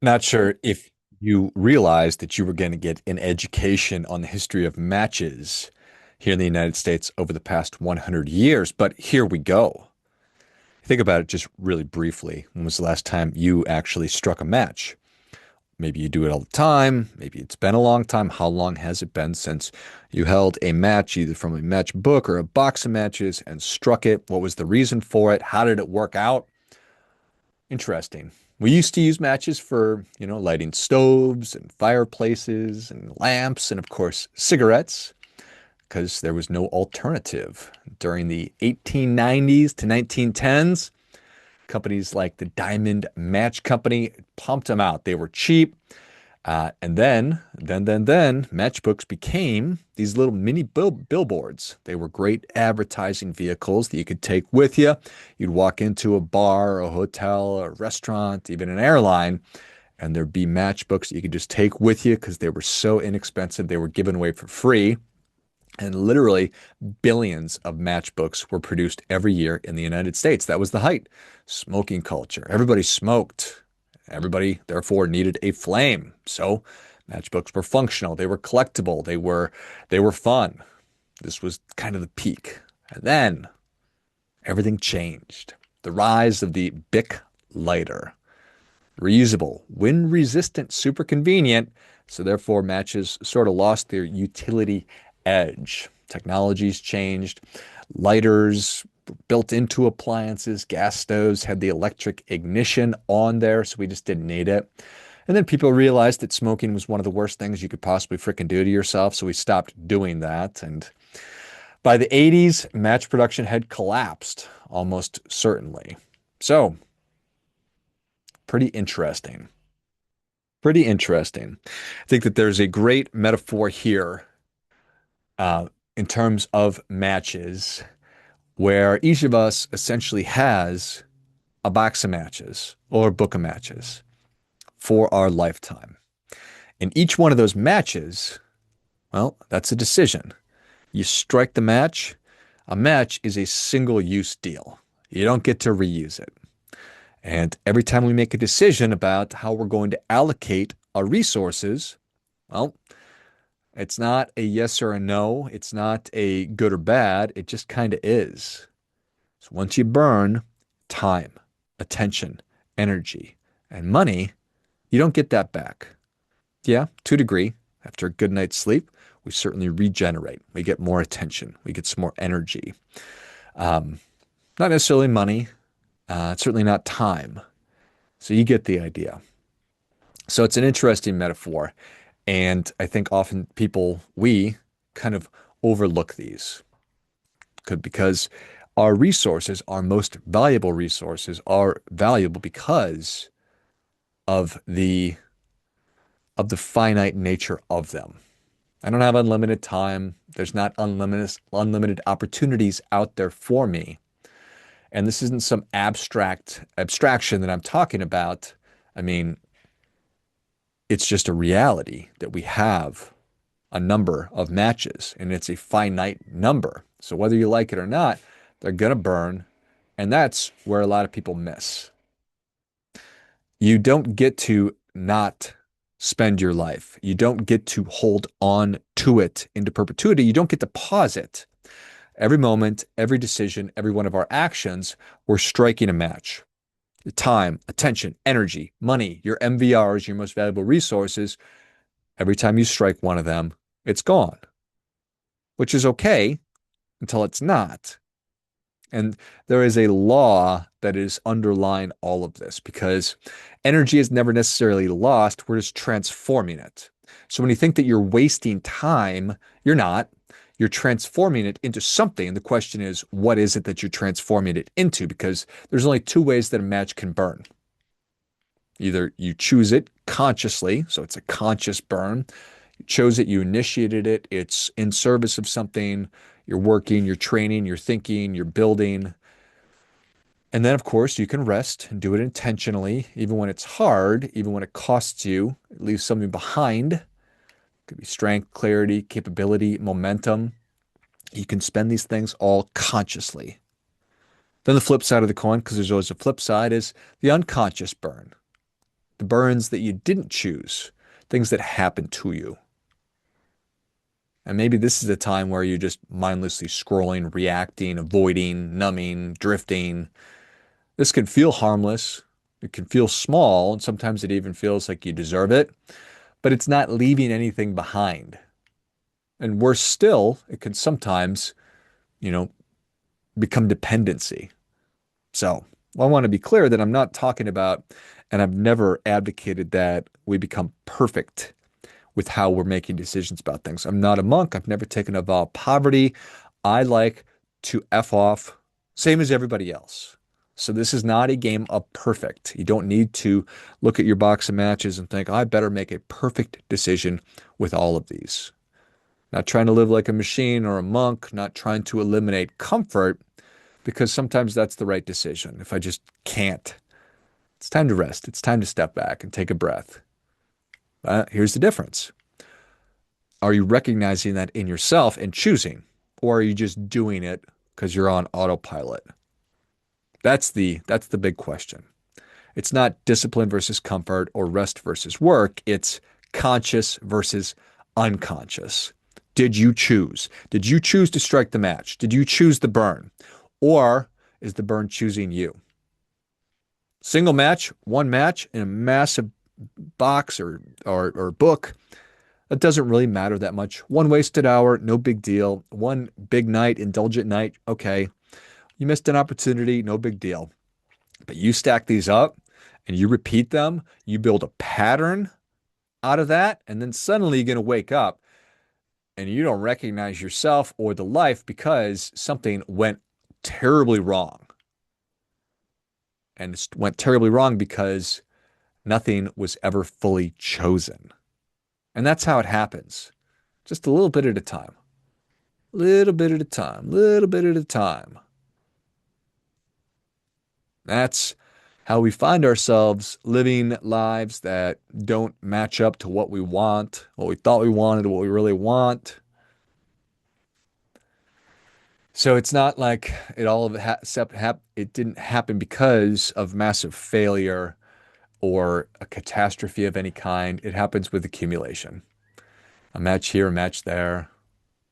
Not sure if you realized that you were going to get an education on the history of matches here in the United States over the past 100 years, but here we go. Think about it just really briefly. When was the last time you actually struck a match? Maybe you do it all the time. Maybe it's been a long time. How long has it been since you held a match, either from a match book or a box of matches, and struck it? What was the reason for it? How did it work out? Interesting. We used to use matches for, lighting stoves and fireplaces and lamps and, of course, cigarettes because there was no alternative. During the 1890s to 1910s, companies like the Diamond Match Company pumped them out. They were cheap. And then matchbooks became these little mini billboards. They were great advertising vehicles that you could take with you. You'd walk into a bar, a hotel, a restaurant, even an airline, and there'd be matchbooks that you could just take with you because they were so inexpensive. They were given away for free. And literally billions of matchbooks were produced every year in the United States. That was the height. Smoking culture. Everybody smoked. Everybody, therefore, needed a flame. So matchbooks were functional. They were collectible. They were fun. This was kind of the peak. And then everything changed. The rise of the Bic lighter. Reusable, wind resistant, super convenient. So therefore, matches sort of lost their utility edge. Technologies changed. Lighters built into appliances, gas stoves had the electric ignition on there, so we just didn't need it. And then people realized that smoking was one of the worst things you could possibly freaking do to yourself, so we stopped doing that. And by the 80s, match production had collapsed, almost certainly. So, pretty interesting. Pretty interesting. I think that there's a great metaphor here uh, in terms of matches where each of us essentially has a box of matches or a book of matches for our lifetime. And each one of those matches, well, that's a decision. You strike the match. A match is a single use deal. You don't get to reuse it. And every time we make a decision about how we're going to allocate our resources, well, it's not a yes or a no. It's not a good or bad. It just kind of is. So once you burn time, attention, energy, and money, you don't get that back. Yeah, to a degree, after a good night's sleep, we certainly regenerate. We get more attention. We get some more energy. Um, Not necessarily money, certainly not time. So you get the idea. So it's an interesting metaphor. And I think often we kind of overlook these because our resources, our most valuable resources, are valuable because of the finite nature of them. I don't have unlimited time. There's not unlimited opportunities out there for me. And this isn't some abstraction that I'm talking about. I mean, it's just a reality that we have a number of matches and it's a finite number. So whether you like it or not, they're going to burn. And that's where a lot of people miss. You don't get to not spend your life. You don't get to hold on to it into perpetuity. You don't get to pause it. Every moment, every decision, every one of our actions, we're striking a match. Time, attention, energy, money, your MVRs, your most valuable resources. Every time you strike one of them, it's gone, which is okay until it's not. And there is a law that is underlying all of this because energy is never necessarily lost. We're just transforming it. So when you think that you're wasting time, you're not. You're transforming it into something. And the question is, what is it that you're transforming it into? Because there's only two ways that a match can burn. Either you choose it consciously, so it's a conscious burn. You chose it, you initiated it, it's in service of something. You're working, you're training, you're thinking, you're building. And then, of course, you can rest and do it intentionally, even when it's hard, even when it costs you, it leaves something behind. It could be strength, clarity, capability, momentum. You can spend these things all consciously. Then the flip side of the coin, because there's always a flip side, is the unconscious burn. the burns that you didn't choose, things that happened to you. And maybe this is a time where you're just mindlessly scrolling, reacting, avoiding, numbing, drifting. This can feel harmless. It can feel small, and sometimes it even feels like you deserve it, but it's not leaving anything behind. And worse still, it can sometimes, you know, become dependency. So I want to be clear that I'm not talking about, and I've never advocated that we become perfect with how we're making decisions about things. I'm not a monk. I've never taken a vow of poverty. I like to F off, same as everybody else. So this is not a game of perfect. You don't need to look at your box of matches and think, I better make a perfect decision with all of these. Not trying to live like a machine or a monk, not trying to eliminate comfort, because sometimes that's the right decision. If I just can't, it's time to rest. It's time to step back and take a breath. Here's the difference. Are you recognizing that in yourself and choosing, or are you just doing it because you're on autopilot? That's the big question. It's not discipline versus comfort or rest versus work. It's conscious versus unconscious. Did you choose? Did you choose to strike the match? Did you choose the burn? Or is the burn choosing you? Single match, one match in a massive box or book, that doesn't really matter that much. One wasted hour, no big deal. One big night, indulgent night, okay. You missed an opportunity, no big deal. But you stack these up and you repeat them, you build a pattern out of that, and then suddenly you're going to wake up and you don't recognize yourself or the life because something went terribly wrong. And it went terribly wrong because nothing was ever fully chosen. And that's how it happens. Just a little bit at a time. Little bit at a time. Little bit at a time. That's how we find ourselves living lives that don't match up to what we want, what we thought we wanted, what we really want. So it's not like it all of it, it didn't happen because of massive failure or a catastrophe of any kind. It happens with accumulation. A match here, a match there,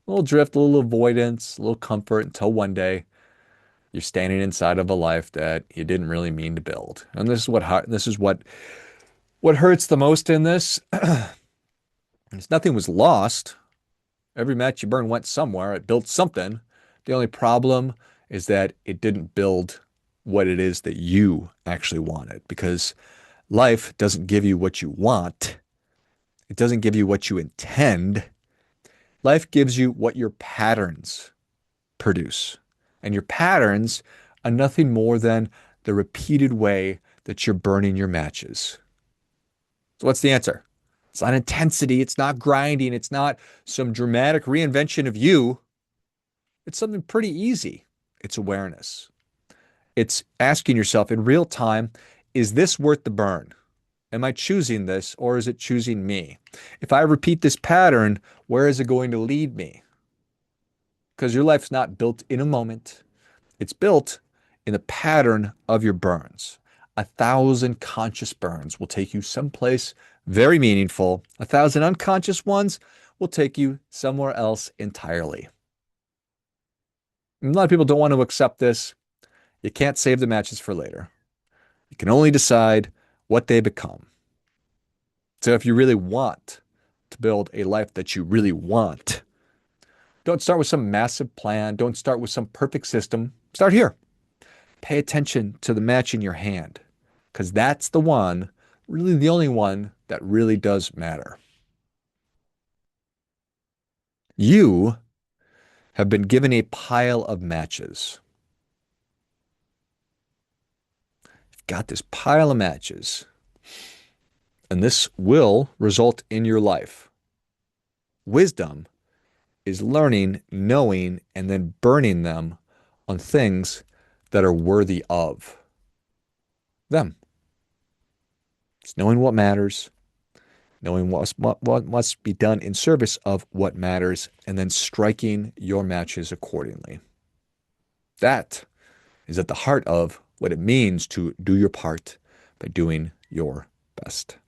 a little drift, a little avoidance, a little comfort until one day you're standing inside of a life that you didn't really mean to build. And this is what hurts the most in this. Nothing was lost. Every match you burned went somewhere. It built something. The only problem is that it didn't build what it is that you actually wanted, because life doesn't give you what you want. It doesn't give you what you intend. Life gives you what your patterns produce. And your patterns are nothing more than the repeated way that you're burning your matches. So what's the answer? It's not intensity. It's not grinding. It's not some dramatic reinvention of you. It's something pretty easy. It's awareness. It's asking yourself in real time, is this worth the burn? Am I choosing this, or is it choosing me? If I repeat this pattern, where is it going to lead me? Because your life's not built in a moment. It's built in the pattern of your burns. 1,000 conscious burns will take you someplace very meaningful. 1,000 unconscious ones will take you somewhere else entirely. And a lot of people don't want to accept this. You can't save the matches for later. You can only decide what they become. So if you really want to build a life that you really want, don't start with some massive plan. Don't start with some perfect system. Start here. Pay attention to the match in your hand, because that's the one, really the only one that really does matter. You have been given a pile of matches. You've got this pile of matches, and this will result in your life. Wisdom is learning, knowing, and then burning them on things that are worthy of them. It's knowing what matters, knowing what must be done in service of what matters, and then striking your matches accordingly. That is at the heart of what it means to do your part by doing your best.